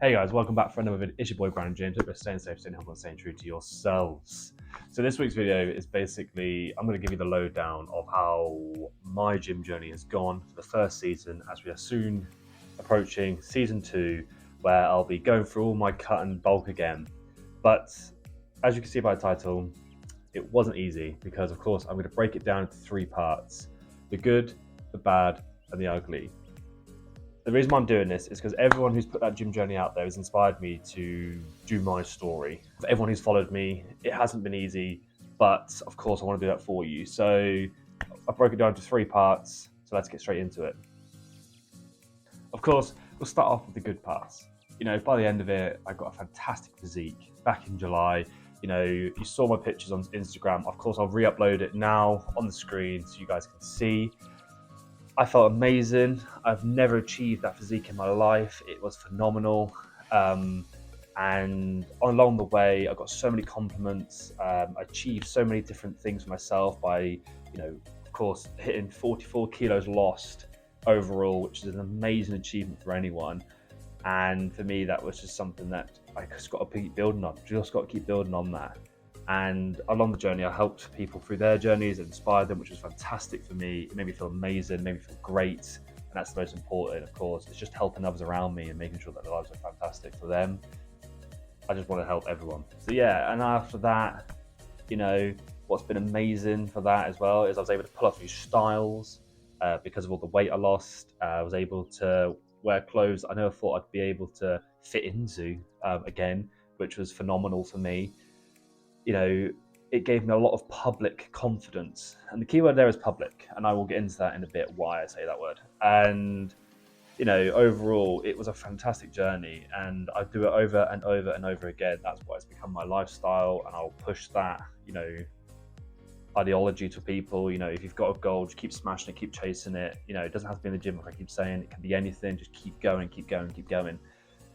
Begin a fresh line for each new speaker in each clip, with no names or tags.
Hey guys, welcome back for another video. It's your boy Brandon James. Hope you're staying safe, staying healthy, and staying true to yourselves. So this week's video is basically, I'm going to give you the lowdown of how my gym journey has gone for the first season, as we are soon approaching season 2, where I'll be going through all my cut and bulk again. But as you can see by the title, it wasn't easy because of course I'm going to break it down into 3 parts: the good, the bad, and the ugly. The reason why I'm doing this is because everyone who's put that gym journey out there has inspired me to do my story. For everyone who's followed me, it hasn't been easy, but of course I want to do that for you. So I broke it down into 3 parts, so let's get straight into it. Of course, we'll start off with the good parts. By the end of it, I got a fantastic physique back in July. You saw my pictures on Instagram. Of course, I'll re-upload it now on the screen so you guys can see. I felt amazing. I've never achieved that physique in my life. It was phenomenal. And along the way, I got so many compliments. I achieved so many different things for myself by, of course, hitting 44 kilos lost overall, which is an amazing achievement for anyone. And for me, that was just something that I just got to keep building on. Just got to keep building on that. And along the journey, I helped people through their journeys and inspired them, which was fantastic for me. It made me feel amazing, made me feel great. And that's the most important, of course. It's just helping others around me and making sure that their lives are fantastic for them. I just want to help everyone. So yeah, and after that, what's been amazing for that as well is I was able to pull off new styles because of all the weight I lost. I was able to wear clothes I never thought I'd be able to fit into again, which was phenomenal for me. It gave me a lot of public confidence. And the key word there is public. And I will get into that in a bit, why I say that word. And, overall, it was a fantastic journey. And I do it over and over and over again. That's why it's become my lifestyle. And I'll push that, ideology to people. If you've got a goal, just keep smashing it, keep chasing it. It doesn't have to be in the gym, like I keep saying. It can be anything. Just keep going, keep going, keep going.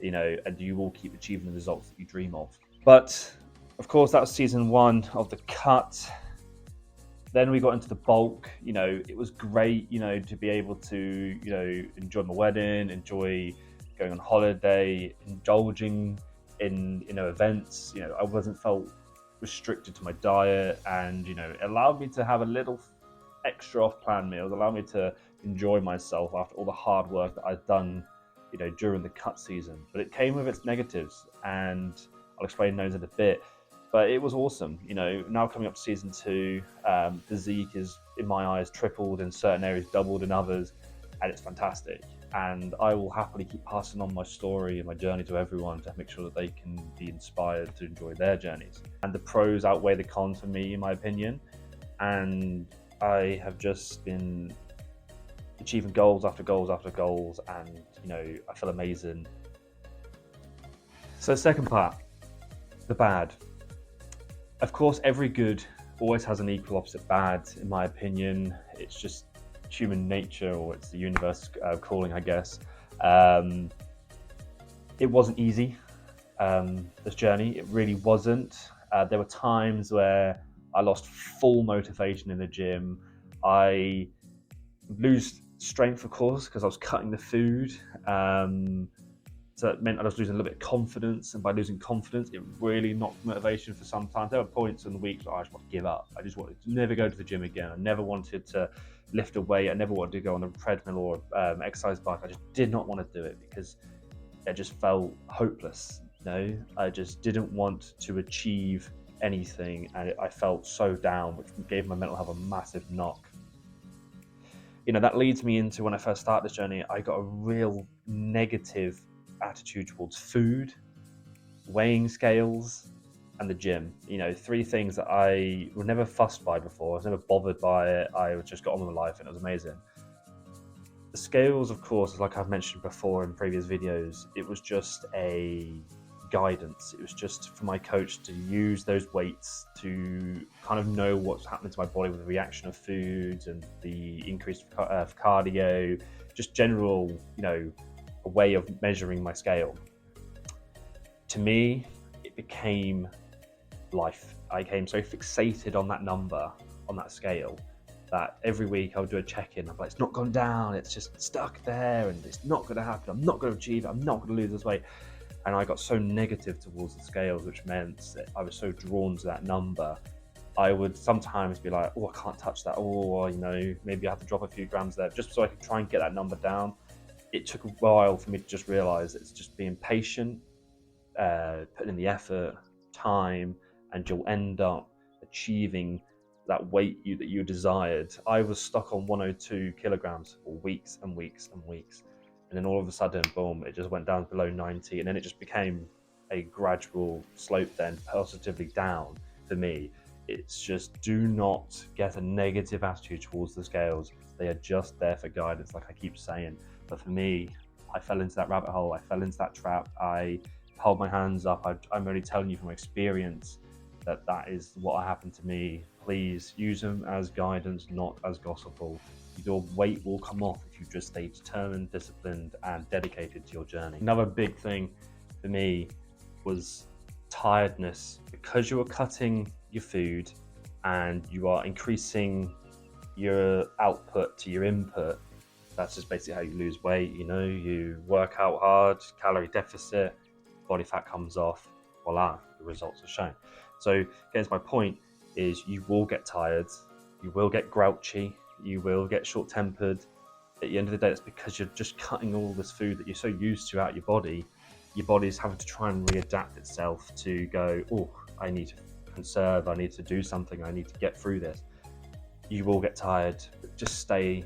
And you will keep achieving the results that you dream of. But of course, that was season 1 of the cut. Then we got into the bulk. It was great, to be able to, enjoy my wedding, enjoy going on holiday, indulging in, events. I wasn't felt restricted to my diet, and, it allowed me to have a little extra off-plan meals, allowed me to enjoy myself after all the hard work that I'd done, during the cut season. But it came with its negatives, and I'll explain those in a bit. But it was awesome. Now coming up to season 2, physique is, in my eyes, tripled in certain areas, doubled in others, and it's fantastic. And I will happily keep passing on my story and my journey to everyone to make sure that they can be inspired to enjoy their journeys. And the pros outweigh the cons for me, in my opinion. And I have just been achieving goals after goals after goals, and I feel amazing. So second part, the bad. Of course, every good always has an equal opposite bad, in my opinion. It's just human nature, or it's the universe calling, I guess. It wasn't easy, this journey. It really wasn't. There were times where I lost full motivation in the gym. I lose strength, of course, because I was cutting the food. So it meant I was losing a little bit of confidence, and by losing confidence, it really knocked motivation for some time. There were points in the week where I just wanted to give up. I just wanted to never go to the gym again. I never wanted to lift a weight. I never wanted to go on a treadmill or exercise bike. I just did not want to do it because it just felt hopeless. I just didn't want to achieve anything, and I felt so down, which gave my mental health a massive knock. That leads me into when I first started this journey, I got a real negative attitude towards food, weighing scales, and the gym. 3 things that I was never fussed by before. I was never bothered by it. I just got on with my life, and it was amazing. The scales, of course, like I've mentioned before in previous videos, it was just a guidance. It was just for my coach to use those weights to kind of know what's happening to my body with the reaction of foods and the increased cardio, just general, a way of measuring my scale. To me, it became life. I became so fixated on that number, on that scale, that every week I would do a check-in. I'm like, it's not gone down, it's just stuck there, and it's not going to happen. I'm not going to achieve it. I'm not going to lose this weight. And I got so negative towards the scales, which meant that I was so drawn to that number. I would sometimes be like, oh, I can't touch that. Oh, maybe I have to drop a few grams there just so I could try and get that number down. It took a while for me to just realize it's just being patient, putting in the effort, time, and you'll end up achieving that weight that you desired. I was stuck on 102 kilograms for weeks and weeks and weeks. And then all of a sudden, boom, it just went down below 90. And then it just became a gradual slope then positively down for me. It's just, do not get a negative attitude towards the scales. They are just there for guidance, like I keep saying. But for me, I fell into that rabbit hole. I fell into that trap. I hold my hands up. I'm only telling you from experience that is what happened to me. Please use them as guidance, not as gospel. Your weight will come off if you just stay determined, disciplined, and dedicated to your journey. Another big thing for me was tiredness. Because you are cutting your food and you are increasing your output to your input, that's just basically how you lose weight. You work out hard, calorie deficit, body fat comes off, voila, the results are shown. So again, my point is, you will get tired, you will get grouchy, you will get short-tempered. At the end of the day, it's because you're just cutting all this food that you're so used to out your body. Your body's having to try and readapt itself to go, oh, I need to conserve, I need to do something, I need to get through this. You will get tired, but just stay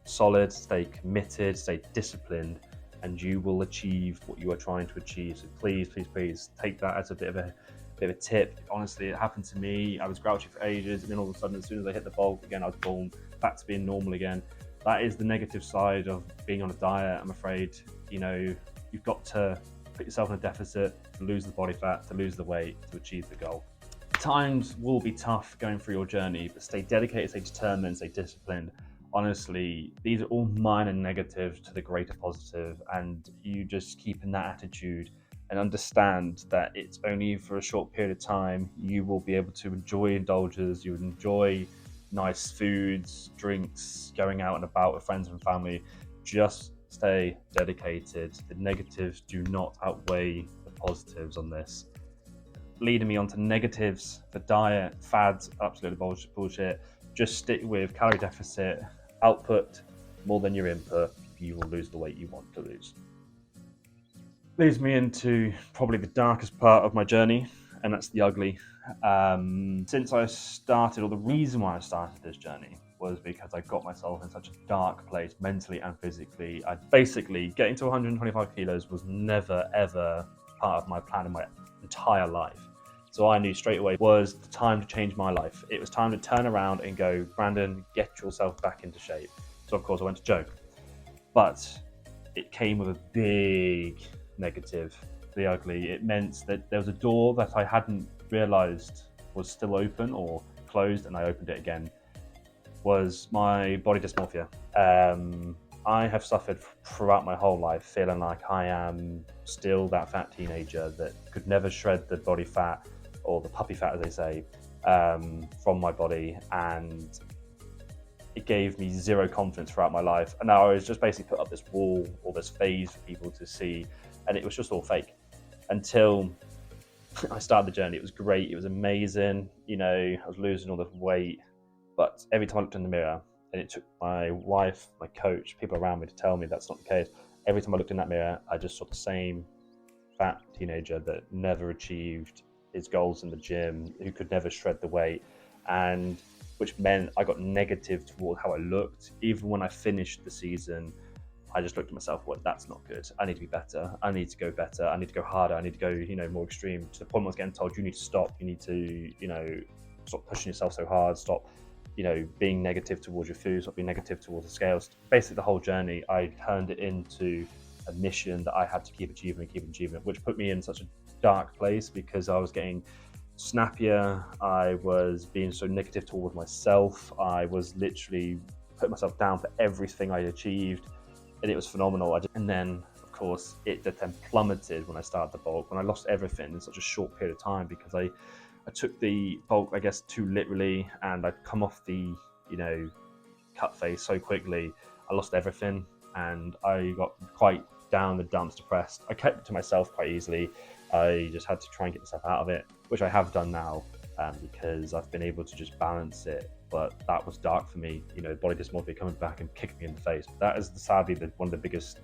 solid, stay committed, stay disciplined, and you will achieve what you are trying to achieve. So please take that as a bit of a tip. Honestly, it happened to me. I was grouchy for ages, and then all of a sudden, as soon as I hit the bulk again, I was boom, back to being normal again. That is the negative side of being on a diet, I'm afraid. You've got to put yourself in a deficit to lose the body fat, to lose the weight, to achieve the goal. Times will be tough going through your journey, but stay dedicated, stay determined, stay disciplined. Honestly, these are all minor negatives to the greater positive, and you just keep in that attitude and understand that it's only for a short period of time. You will be able to enjoy indulges, you enjoy nice foods, drinks, going out and about with friends and family. Just stay dedicated. The negatives do not outweigh the positives on this. Leading me on to negatives for diet, fads, absolutely bullshit. Just stick with calorie deficit, output more than your input. You will lose the weight you want to lose. Leads me into probably the darkest part of my journey, and that's the ugly. Since I started, or the reason why I started this journey, was because I got myself in such a dark place mentally and physically. Getting to 125 kilos was never ever part of my plan in my entire life. So I knew straight away was the time to change my life. It was time to turn around and go, Brandon, get yourself back into shape. So of course I went to Joe, but it came with a big negative, the ugly. It meant that there was a door that I hadn't realized was still open or closed, and I opened it again. Was my body dysmorphia. I have suffered throughout my whole life feeling like I am still that fat teenager that could never shred the body fat, or the puppy fat as they say, from my body, and it gave me zero confidence throughout my life. And now I was just basically put up this wall or this phase for people to see, and it was just all fake until I started the journey. It was great, it was amazing, I was losing all this weight, but every time I looked in the mirror, and it took my wife, my coach, people around me to tell me that's not the case. Every time I looked in that mirror, I just saw the same fat teenager that never achieved his goals in the gym, who could never shred the weight, and which meant I got negative toward how I looked. Even when I finished the season, I just looked at myself, well, that's not good. I need to be better. I need to go better. I need to go harder. I need to go, more extreme, to the point where I was getting told, you need to stop. You need to, stop pushing yourself so hard. Stop, being negative towards your food, stop being negative towards the scales. Basically, the whole journey, I turned it into a mission that I had to keep achieving, which put me in such a dark place because I was getting snappier. I was being so negative toward myself. I was literally putting myself down for everything I achieved, and it was phenomenal. And then, of course, it then plummeted when I started the bulk, when I lost everything in such a short period of time, because I took the bulk, I guess, too literally, and I'd come off the, cut phase so quickly. I lost everything, and I got quite down the dumps, depressed. I kept it to myself quite easily. I just had to try and get myself out of it, which I have done now, because I've been able to just balance it. But that was dark for me, body dysmorphia coming back and kicking me in the face. But that is sadly one of the biggest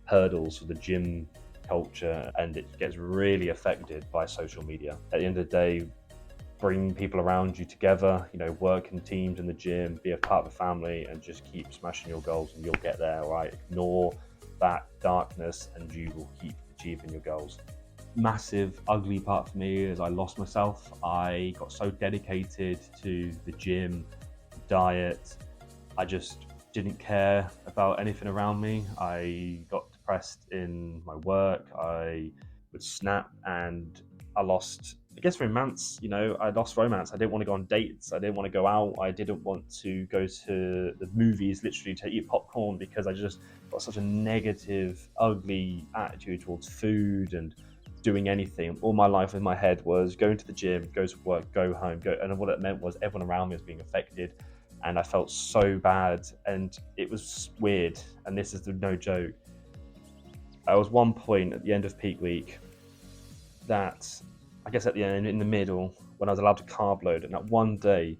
hurdles for the gym culture, and it gets really affected by social media. At the end of the day, bring people around you together, work in teams in the gym, be a part of the family, and just keep smashing your goals and you'll get there, right? Ignore that darkness and you will keep achieving your goals. Massive ugly part for me is I lost myself. I got so dedicated to the gym, diet, I just didn't care about anything around me. I got depressed in my work, I would snap, and I lost, romance. I lost romance. I didn't want to go on dates. I didn't want to go out. I didn't want to go to the movies, literally to eat popcorn, because I just got such a negative, ugly attitude towards food and doing anything. All my life in my head was going to the gym, go to work, go home, go. And what it meant was everyone around me was being affected. And I felt so bad. And it was weird. And this is no joke. I was one point at the end of peak week that, I guess at the end, in the middle, when I was allowed to carb load, and that one day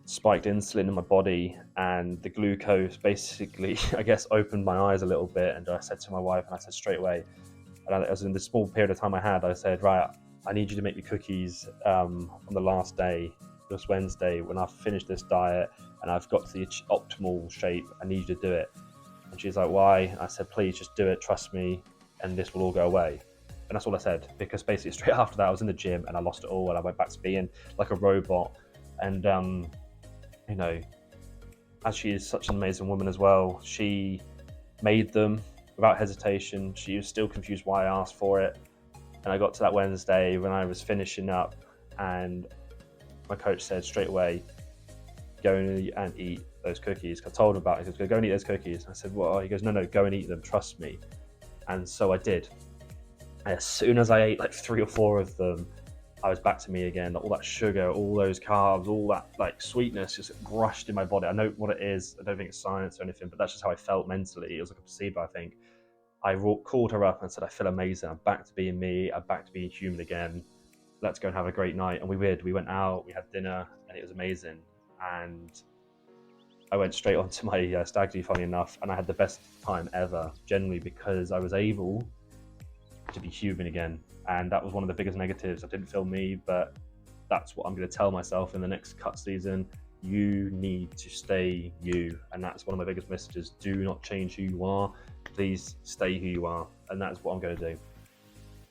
spiked insulin in my body, and the glucose basically, I guess, opened my eyes a little bit. And I said to my wife, and I said straight away, and I was in the small period of time I had, I said, right, I need you to make me cookies on the last day, this Wednesday, when I've finished this diet and I've got to the optimal shape. I need you to do it. And she's like, why? And I said, please just do it, trust me, and this will all go away. And that's all I said, because basically straight after that I was in the gym and I lost it all, and I went back to being like a robot. And as she is such an amazing woman as well, she made them without hesitation. She was still confused why I asked for it. And I got to that Wednesday when I was finishing up, and my coach said straight away, go and eat those cookies. I told him about it. He goes, go and eat those cookies. I said, well, he goes, no, go and eat them, trust me. And so I did. And as soon as I ate like 3 or 4 of them, I was back to me again. All that sugar, all those carbs, all that like sweetness just rushed in my body. I know what it is. I don't think it's science or anything, but that's just how I felt mentally. It was like a placebo, I think. I called her up and said, I feel amazing. I'm back to being me. I'm back to being human again. Let's go and have a great night. And we did. We went out, we had dinner, and it was amazing. And I went straight on to my stag do, funny enough, and I had the best time ever, generally, because I was able to be human again. And that was one of the biggest negatives. I didn't feel me, but that's what I'm going to tell myself in the next cut season. You need to stay you. And that's one of my biggest messages. Do not change who you are. Please stay who you are. And that's what I'm going to do.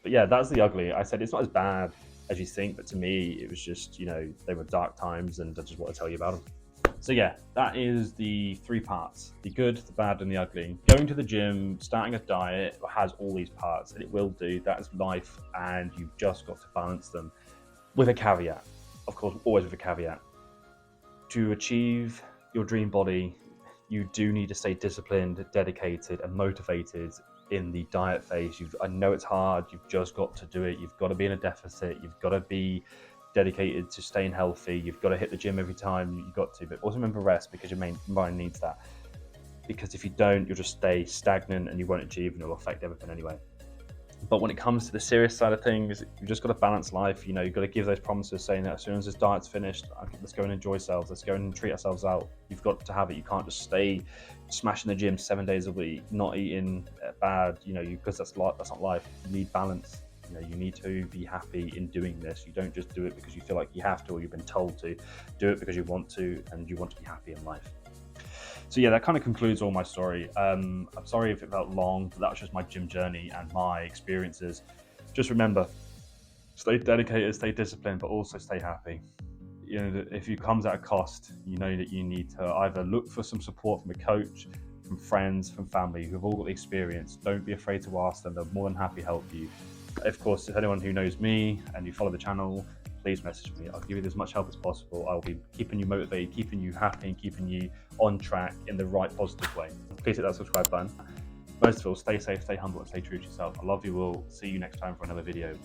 But yeah, that's the ugly. I said it's not as bad as you think, but to me, it was just, they were dark times, and I just want to tell you about them. So yeah, that is the 3 parts: the good, the bad, and the ugly. Going to the gym, starting a diet has all these parts, and it will do. That is life, and you've just got to balance them with a caveat. Of course, always with a caveat. To achieve your dream body, you do need to stay disciplined, dedicated, and motivated in the diet phase. I know it's hard. You've just got to do it. You've got to be in a deficit. You've got to be dedicated to staying healthy. You've got to hit the gym every time you've got to, but also remember rest, because your mind needs that. Because if you don't, you'll just stay stagnant and you won't achieve, and it'll affect everything anyway. But when it comes to the serious side of things, you've just got to balance life. You've got to give those promises, saying that as soon as this diet's finished, let's go and enjoy ourselves. Let's go and treat ourselves out. You've got to have it. You can't just stay smashing the gym 7 days a week, not eating bad, because that's not life. You need balance. You need to be happy in doing this. You don't just do it because you feel like you have to, or you've been told to. Do it because you want to, and you want to be happy in life. So yeah, that kind of concludes all my story. I'm sorry if it felt long, but that was just my gym journey and my experiences. Just remember, stay dedicated, stay disciplined, but also stay happy. If it comes at a cost, you know that you need to either look for some support from a coach, from friends, from family who've all got the experience. Don't be afraid to ask them. They're more than happy to help you. Of course, if anyone who knows me and you follow the channel, please message me. I'll give you as much help as possible. I'll be keeping you motivated, keeping you happy, and keeping you on track in the right positive way. Please hit that subscribe button. Most of all, stay safe, stay humble, and stay true to yourself. I love you all. See you next time for another video.